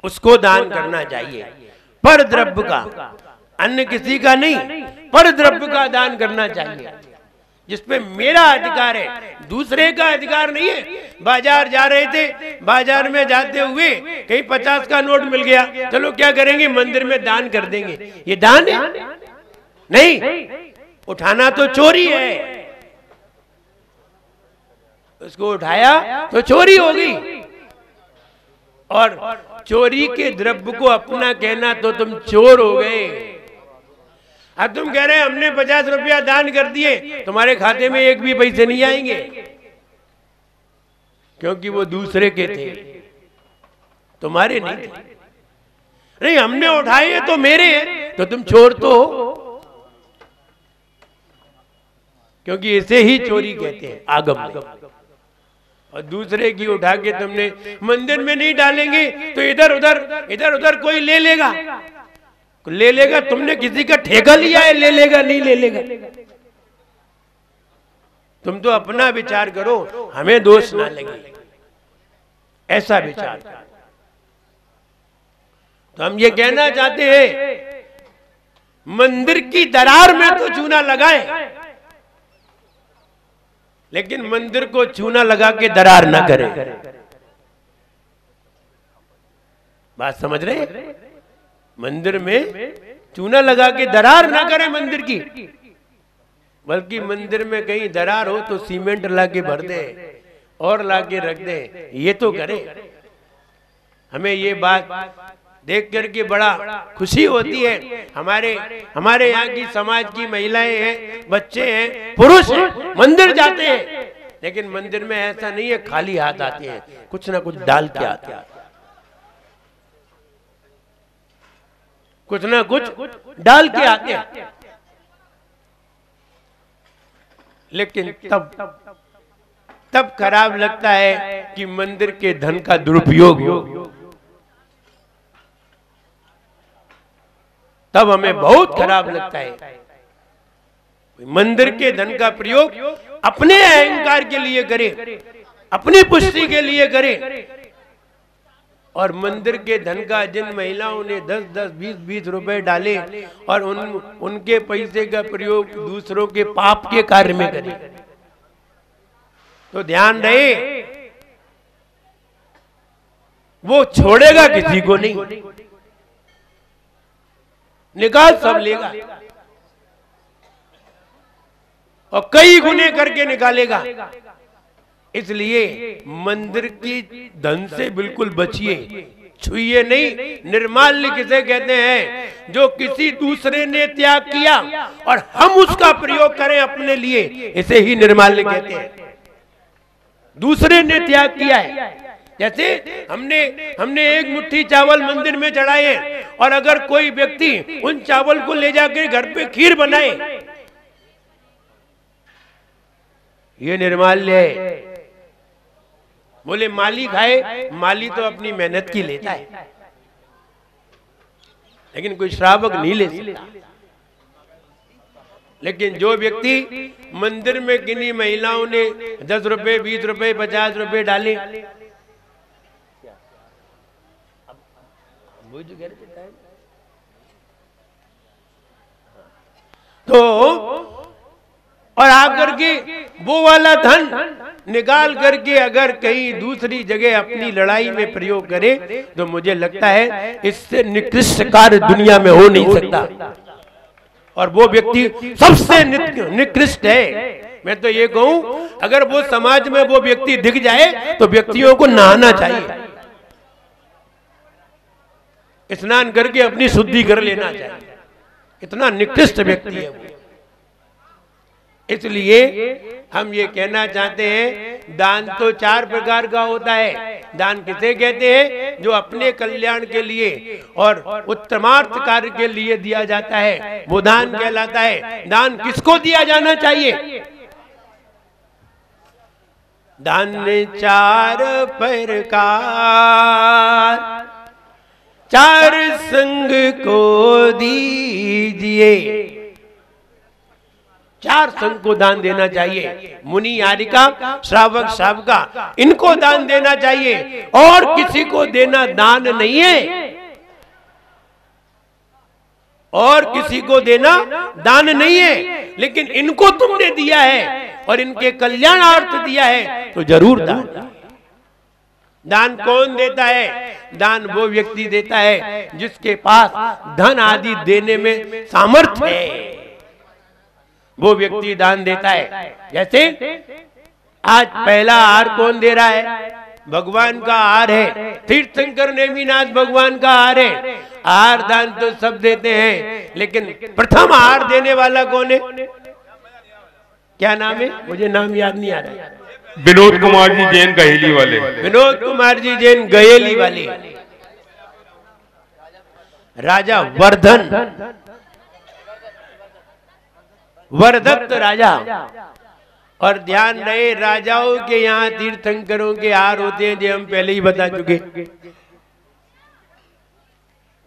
उसको दान करना चाहिए। पर द्रव्य का, अन्य किसी का नहीं, पर द्रव्य का दान करना चाहिए, जिसपे मेरा अधिकार है, दूसरे का अधिकार नहीं है। बाजार जा रहे थे, बाजार में जाते हुए कहीं 50 का नोट मिल गया, चलो क्या करेंगे, मंदिर में दान कर देंगे। ये दान है? नहीं, उठाना तो चोरी है। उसको उठाया तो चोरी हो गई, और चोरी के द्रव्य को अपना कहना तो तुम चोर हो गए। अब तुम कह रहे हैं हमने 50 रुपया दान कर दिए, तुम्हारे खाते में एक भी पैसे नहीं आएंगे, क्योंकि वो दूसरे के थे, तुम्हारे नहीं थे। नहीं, हमने उठाए तो मेरे हैं, तो तुम चोर तो हो, क्योंकि इसे ही चोरी कहते हैं आगम में। और दूसरे की उठा के तुमने मंदिर में नहीं डालेंगे तो इधर उधर कोई ले लेगा, तुमने किसी का ठेका लिया है, ले लेगा नहीं ले लेगा। तुम तो अपना विचार करो, हमें दोष ना लगे, ऐसा विचार। तो हम ये कहना चाहते हैं, मंदिर की दरार में तो चूना लगाए, लेकिन मंदिर को चूना लगा के दरार ना करें। बात समझ रहे हैं? मंदिर में चूना लगा के दरार ना करें मंदिर की, बल्कि मंदिर में कहीं दरार हो तो सीमेंट ला के भर दे और ला के रख दे, ये तो करें। हमें ये बात देख करके बड़ा खुशी होती है। हमारे यहाँ की समाज की महिलाएं हैं, बच्चे हैं, पुरुष हैं, मंदिर जाते हैं, लेकिन मंदिर में ऐसा नहीं है खाली हाथ आते हैं, कुछ ना कुछ डाल के आते हैं, कुछ ना कुछ डाल के आते हैं। लेकिन तब खराब लगता है कि मंदिर के धन का दुरुपयोग हो, तब हमें बहुत खराब लगता है। मंदिर के धन का प्रयोग अपने अहंकार के लिए करे, अपनी पुष्टि के लिए करे, और मंदिर के धन का जिन महिलाओं ने 10-10, 20-20 रुपए डाले और उनके पैसे का प्रयोग दूसरों के पाप के कार्य में करे, तो ध्यान रहे वो छोड़ेगा किसी को नहीं, निकाल सब लेगा और कई गुने करके निकालेगा। इसलिए मंदिर की धन से बिल्कुल बचिए, छुइए नहीं। निर्माल्य किसे कहते हैं? जो किसी दूसरे ने त्याग किया और हम उसका प्रयोग करें अपने लिए, इसे ही निर्माल्य कहते हैं। दूसरे ने त्याग किया है, जैसे हमने एक मुट्ठी चावल मंदिर में चढ़ाए हैं, और अगर कोई व्यक्ति उन चावल को ले जाकर घर पे खीर बनाए, ये निर्माल्य है। बोले माली खाए, माली तो अपनी मेहनत की लेता है, लेकिन कोई श्रावक नहीं ले सकता। लेकिन जो व्यक्ति मंदिर में किन्हीं महिलाओं ने 10 रुपए, 20 रुपए, 50 रुपए डाले, तो और आकर के वो वाला धन निकाल करके अगर कहीं दूसरी जगह अपनी लड़ाई में प्रयोग करे, तो मुझे लगता है इससे निकृष्ट कार्य दुनिया में हो नहीं सकता, और वो व्यक्ति सबसे निकृष्ट है। मैं तो ये कहूं, अगर वो समाज में वो व्यक्ति दिख जाए तो व्यक्तियों को नहाना चाहिए, स्नान करके अपनी शुद्धि कर लेना चाहिए, इतना निकृष्ट व्यक्ति है वो। इसलिए हम ये कहना चाहते हैं, दान तो 4 प्रकार का होता है। दान किसे कहते हैं? जो अपने कल्याण के लिए और उत्तमार्थ कार्य के लिए दिया जाता है, वो दान कहलाता है। दान किसको दिया जाना चाहिए? दान 4 प्रकार 4 संग को दीजिए, 4 संघ को दान देना चाहिए, मुनि यारिका श्रावक श्राविका, इनको दान देना चाहिए और किसी को देना दान नहीं है, और किसी को देना दान नहीं है, लेकिन इनको तुमने दिया है और इनके कल्याणार्थ दिया है तो जरूर दान। दान कौन देता है? दान वो व्यक्ति देता है जिसके पास धन आदि देने में सामर्थ्य है, वो व्यक्ति दान देता है। जैसे आज पहला आहार कौन दे रहा है? भगवान का आहार है, तीर्थंकर नेमिनाथ भगवान का आहार है। आहार दान तो सब देते हैं, लेकिन प्रथम आहार देने वाला कौन है? क्या नाम है? मुझे नाम याद नहीं आ रहा है। विनोद कुमार जी जैन गहेली वाले। विनोद कुमार जी जैन गहेली वाले। राजा वर्धन, वरदत्त राजा। और ध्यान रहे, राजाओं के यहाँ तीर्थंकरों के आहार होते हैं, जो हम पहले ही बता चुके।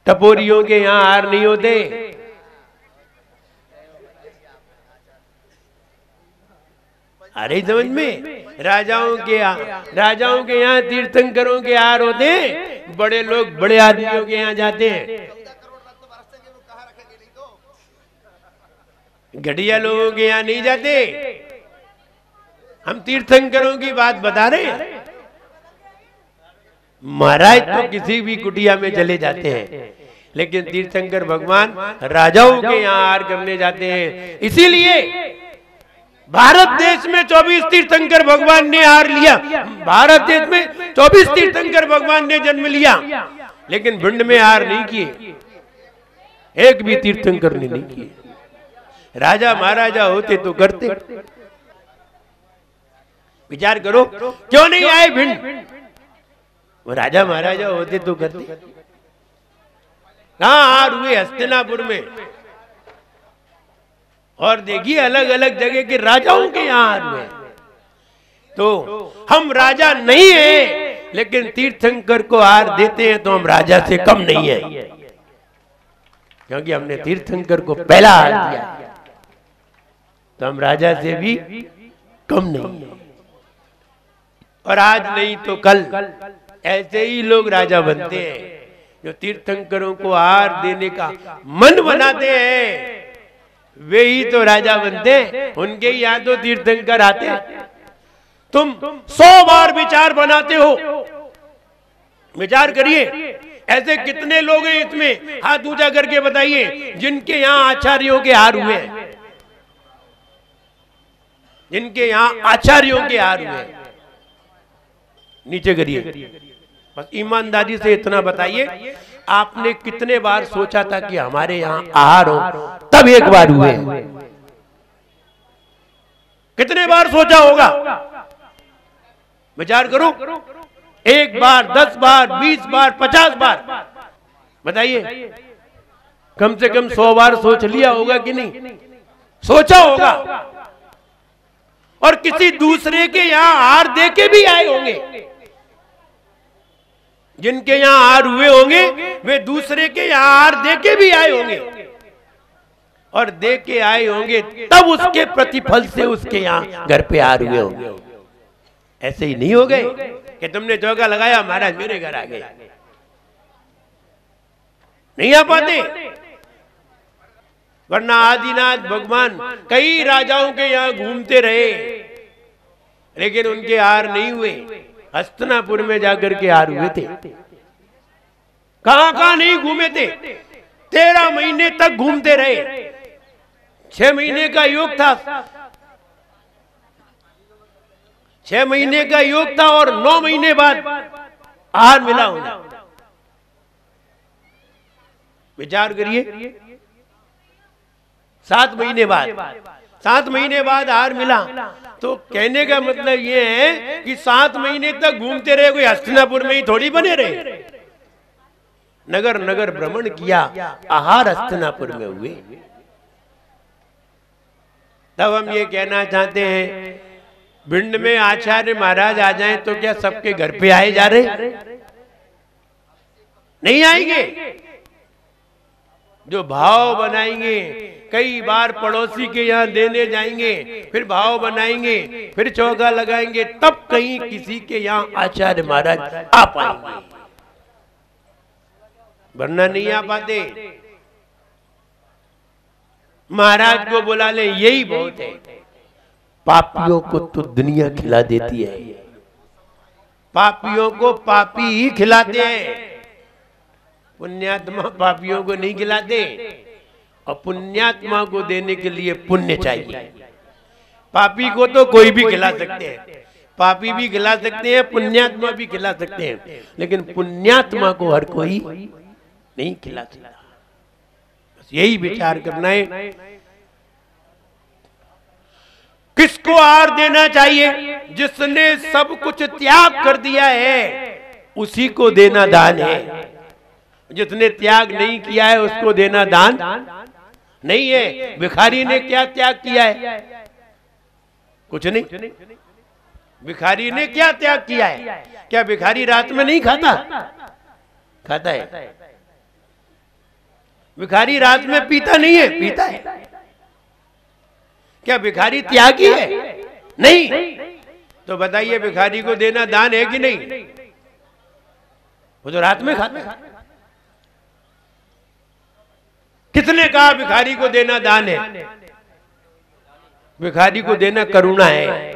टपोरियों के यहाँ आहार नहीं होते। अरे समझ में, राजाओं के यहाँ तीर्थंकरों के आहार होते हैं। बड़े लोग बड़े आदमियों के यहाँ जाते हैं, घटिया लोगों के यहाँ नहीं जाते। हम तीर्थंकरों की बात बता रहे हैं। महाराज तो किसी भी कुटिया में चले जाते हैं, लेकिन तीर्थंकर भगवान राजाओं के यहाँ आहार करने जाते हैं। इसीलिए भारत देश में 24 तीर्थंकर भगवान ने आहार लिया। भारत देश में 24 तीर्थंकर भगवान ने जन्म लिया, लेकिन भिंड में आहार नहीं किए, एक भी तीर्थंकर ने नहीं किए। राजा महाराजा होते तो करते। विचार करो, क्यों नहीं आए भिंड? वो राजा महाराजा होते तो करते। कहां आहार हुए? हस्तिनापुर में। और देखिए अलग अलग जगह के राजाओं के यहाँ आहार हुए। तो हम राजा नहीं है, लेकिन तीर्थंकर को आहार देते हैं तो हम राजा से कम नहीं है, क्योंकि हमने तीर्थंकर को पहला आहार दिया, तो हम राजा से भी कम नहीं है। और आज नहीं तो कल ऐसे ही लोग राजा बनते हैं, जो तीर्थंकरों को आहार देने का मन बनाते हैं, वे ही तो राजा बनते हैं। उनके यहाँ तो तीर्थंकर आते हैं। तुम 100 बार विचार बनाते हो, विचार करिए, ऐसे कितने लोग हैं इसमें? हाथ ऊंचा करके बताइए जिनके यहाँ आचार्यों के आहार हुए हैं, जिनके यहाँ आचार्यों के आहार हुए हैं। नीचे करिए, बस ईमानदारी से इतना बताइए, आपने कितने बार सोचा था कि हमारे यहाँ आहार हो? तब एक बार हुए। कितने बार सोचा होगा? विचार करो, 1 बार, 10 बार, 20 बार, 50 बार, बताइए। कम से कम 100 बार सोच लिया होगा कि नहीं? सोचा होगा। और किसी दूसरे के यहाँ आहार दे के भी आए होंगे। जिनके यहाँ आहार हुए होंगे वे दूसरे के यहाँ आहार दे के भी आए होंगे, और दे के आए होंगे तब उसके प्रतिफल से उसके यहाँ घर पे आहार हुए होंगे। ऐसे ही नहीं हो गए कि तुमने चौका लगाया महाराज मेरे घर आ गए, नहीं आ पाते। वरना आदिनाथ भगवान कई राजाओं के यहाँ घूमते रहे, लेकिन उनके आहार नहीं हुए। हस्तिनापुर में जाकर के आहार हुए थे। कहां कहां नहीं घूमे थे? 13 महीने तक घूमते रहे। 6 महीने का योग था, 6 महीने का योग था, और 9 महीने बाद आहार मिला उन्हें। विचार करिए, 7 महीने बाद आहार मिला। तो कहने का मतलब ये है कि 7 महीने तक घूमते रहे, कोई हस्तिनापुर में ही थोड़ी बने रहे। नगर नगर भ्रमण किया, आहार हस्तिनापुर में हुए। तब हम ये कहना चाहते हैं, भिंड में आचार्य महाराज आ जाएं तो क्या सबके घर पे आए जा रहे? नहीं आएंगे। जो भाव बनाएंगे, कई बार पड़ोसी के यहाँ देने जाएंगे, फिर भाव बनाएंगे, फिर चौका लगाएंगे, तब कहीं किसी के यहाँ आचार्य महाराज आ पाएंगे, वरना नहीं आ पाते। महाराज को बुला ले, यही बहुत है। पापियों को तो दुनिया खिला देती है, पापियों को पापी ही खिलाते हैं, पुण्यात्मा पापियों को नहीं खिलाते। और पुण्यात्मा को देने के लिए पुण्य चाहिए। पापी को तो कोई भी खिला सकते हैं, पापी भी खिला सकते हैं, पुण्यात्मा भी खिला सकते हैं, लेकिन पुण्यात्मा को हर कोई नहीं खिला सकता। बस यही विचार करना है। किसको आहार देना चाहिए? जिसने सब कुछ त्याग कर दिया है उसी को देना दान है। जिसने त्याग नहीं किया है उसको देना दान नहीं है। भिखारी ने क्या त्याग किया है? कुछ नहीं। भिखारी ने क्या त्याग किया है? क्या भिखारी रात में नहीं खाता? खाता है। भिखारी रात में पीता नहीं है? पीता है। क्या भिखारी त्यागी है? नहीं। तो बताइए भिखारी को देना दान है कि नहीं? वो तो रात में खाता है। किसने कहा भिखारी को देना दान है? भिखारी को देना करुणा है,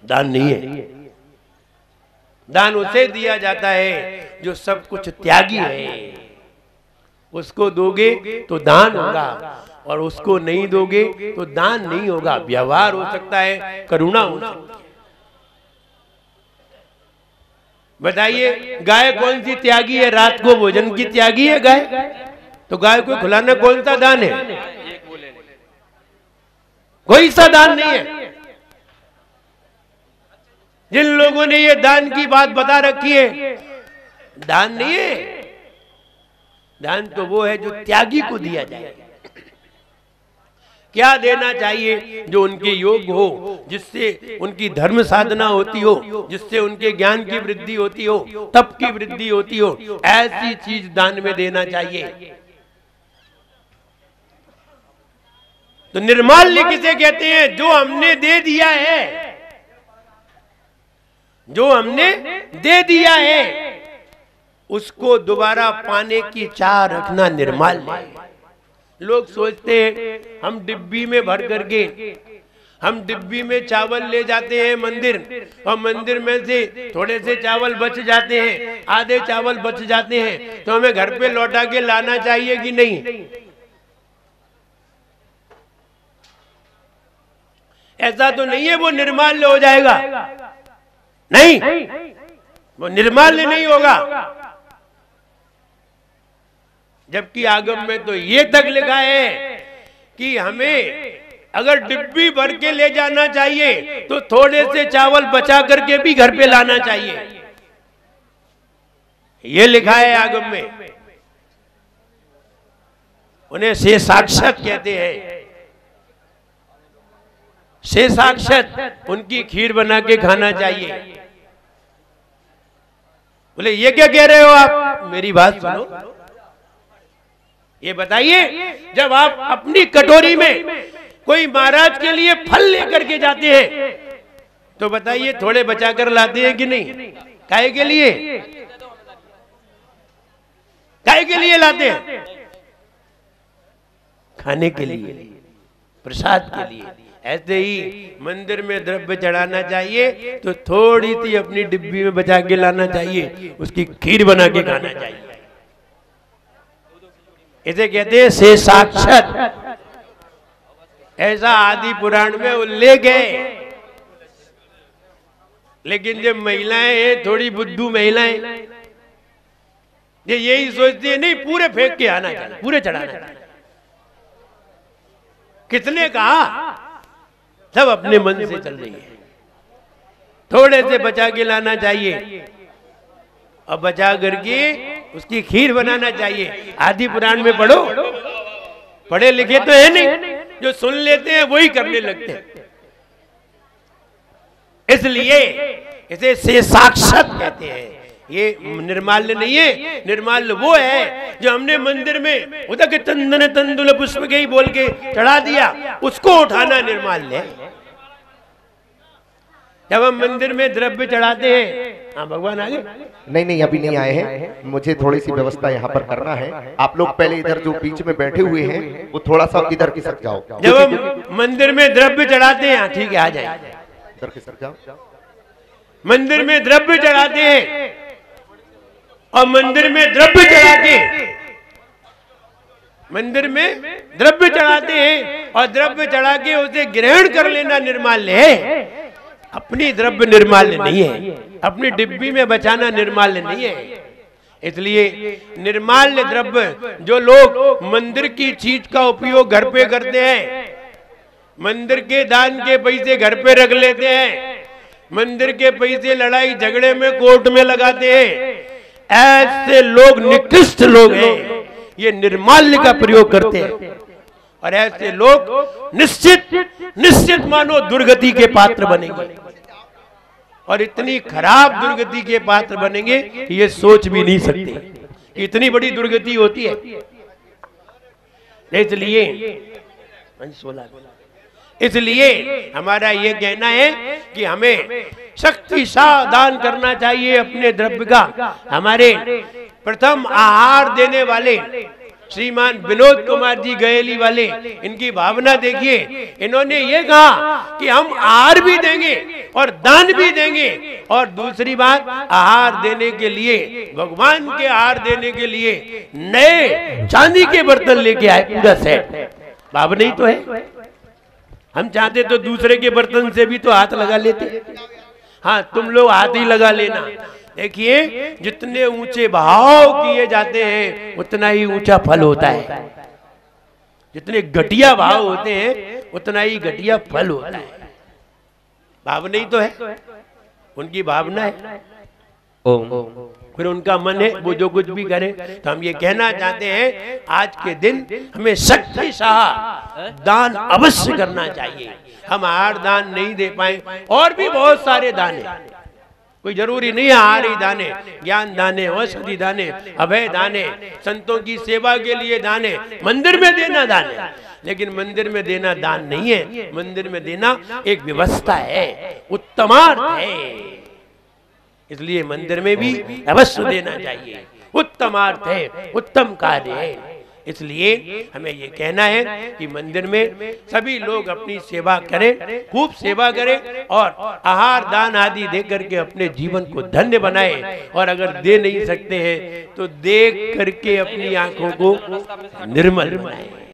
दान नहीं है। दान उसे दिया जाता है जो सब कुछ त्यागी है। उसको दोगे तो दान होगा, और उसको नहीं दोगे तो दान नहीं होगा। व्यवहार हो सकता है, करुणा हो सकती है। बताइए गाय कौन सी त्यागी है? रात को भोजन की त्यागी है गाय? तो गाय को खिलाना कौन सा दान है? कोई सा दान नहीं है। जिन लोगों ने ये दान की बात बता रखी है, दान नहीं है। दान तो वो है जो त्यागी को दिया जाए। क्या देना चाहिए? जो उनके योग्य हो, जिससे उनकी धर्म साधना होती हो, जिससे उनके ज्ञान की वृद्धि होती हो, तप की वृद्धि होती हो, ऐसी चीज दान में देना चाहिए। तो निर्माल्य किसे कहते हैं? जो हमने दे दिया है, जो हमने दे दिया है उसको दोबारा पाने की चाह रखना निर्माल्य है। लोग सोचते हैं हम डिब्बी में भर करके, हम डिब्बी में चावल ले जाते हैं मंदिर, और मंदिर में से थोड़े से चावल बच जाते हैं, आधे चावल बच जाते हैं, तो हमें घर पे लौटा के लाना चाहिए कि नहीं? ऐसा तो नहीं है वो निर्माल्य हो जाएगा। नहीं, वो निर्माल्य नहीं होगा। जबकि आगम में तो ये तक लिखा है कि हमें अगर डिब्बी भर के ले जाना चाहिए तो थोड़े से चावल बचा करके भी घर पे लाना चाहिए। ये लिखा है आगम में। उन्हें शेषाक्षत कहते हैं। शेषाक्षत, उनकी खीर बना के खाना चाहिए। बोले ये क्या कह रहे हो आप? मेरी बात सुनो। ये बताइए, जब आप अपनी कटोरी में कोई महाराज के लिए फल लेकर के जाते हैं तो बताइए थोड़े बचा कर लाते हैं कि नहीं? काहे के लिए? काहे के लिए लाते हैं? खाने के लिए, प्रसाद के लिए। ऐसे ही मंदिर में द्रव्य चढ़ाना चाहिए तो थोड़ी सी अपनी डिब्बी में बचा के लाना चाहिए, उसकी खीर बना के खाना चाहिए। इसे कहते हैं शेषाक्षत। ऐसा आदि पुराण में उल्लेख है। लेकिन जब महिलाएं हैं, थोड़ी बुद्धू महिलाएं, ये यही सोचती है नहीं पूरे फेंक के आना चाहिए, पूरे चढ़ाना चाहिए। किसने कहा? सब अपने मन से चल रही है। थोड़े से बचा के लाना चाहिए और बचा करके उसकी खीर बनाना चाहिए। आदि पुराण में पढ़ो। पढ़े लिखे तो है नहीं, जो सुन लेते हैं वही करने लगते हैं। इसलिए इसे शेषाक्षत कहते हैं ये निर्माल्य नहीं है। निर्माल्य वो है जो हमने मंदिर में उदक चंदन तंदुल पुष्प के ही बोल के चढ़ा दिया, उसको उठाना निर्माल्य है। जब हम मंदिर में द्रव्य चढ़ाते हैं, हाँ भगवान आगे नहीं अभी नहीं आए हैं, मुझे थोड़ी सी व्यवस्था यहाँ पर करना है। आप लोग पहले इधर जो बीच में बैठे हुए हैं वो थोड़ा सा इधर की सर जाओ। जब हम मंदिर में द्रव्य चढ़ाते हैं, ठीक है आ जाए, इधर की सर जाओ। मंदिर में द्रव्य चढ़ाते हैं और मंदिर में द्रव्य चढ़ा के मंदिर में द्रव्य चढ़ाते हैं और द्रव्य चढ़ा के उसे ग्रहण कर लेना निर्माल्य है। अपनी द्रव्य निर्माल्य नहीं है, अपनी डिब्बी में बचाना निर्माल्य नहीं है। इसलिए निर्माल्य द्रव्य जो लोग मंदिर की चीज का उपयोग घर पे करते हैं, मंदिर के दान के पैसे घर पे रख लेते हैं, मंदिर के पैसे लड़ाई झगड़े में कोर्ट में लगाते हैं, ऐसे लोग निकृष्ट लोग हैं। ये निर्माल्य का प्रयोग करते हैं और ऐसे लोग निश्चित मानो दुर्गति के पात्र बनेंगे और इतनी खराब दुर्गति के पात्र बनेंगे ये सोच भी नहीं सकते, इतनी बड़ी दुर्गति होती है। इसलिए हमारा ये कहना है कि हमें शक्तिशाली दान करना चाहिए अपने द्रव्य का। हमारे प्रथम आहार देने वाले श्रीमान विनोद कुमार जी गयेली वाले, इनकी भावना देखिए। इन्होंने ये कहा कि हम आहार भी देंगे और दान भी देंगे, और दूसरी बात आहार देने के लिए, भगवान के आहार देने के लिए नए चांदी के बर्तन लेके आए, पूरा सेट। भावना ही तो है। हम चाहते तो दूसरे के बर्तन से भी तो हाथ लगा लेते। हाँ, तुम लोग हाथ ही लगा लेना। देखिए, जितने ऊंचे भाव किए जाते हैं उतना ही ऊंचा फल होता है। जितने घटिया भाव होते हैं उतना ही घटिया फल होता है। भावना ही तो है, उनकी भावना है, फिर उनका मन है, वो जो कुछ भी करे। तो हम ये कहना चाहते हैं आज के दिन हमें शक्तिशाली दान अवश्य करना चाहिए। हम आहार दान नहीं दे पाए, और भी बहुत सारे दान है, कोई जरूरी नहीं है आहार ही दाने, ज्ञान दाने, औषधि दाने, अभय दाने, संतों की सेवा के लिए दाने, मंदिर में देना दान है। लेकिन मंदिर में देना दान नहीं है, मंदिर में देना एक व्यवस्था है, उत्तमार्थ है। इसलिए मंदिर में भी अवश्य देना चाहिए, उत्तमार्थ है, उत्तम कार्य है। इसलिए हमें ये कहना है कि मंदिर में सभी लोग अपनी सेवा करें, खूब सेवा करें और आहार दान आदि दे करके अपने जीवन को धन्य बनाएं। और अगर दे नहीं सकते हैं तो देख करके अपनी आंखों को निर्मल बनाएं।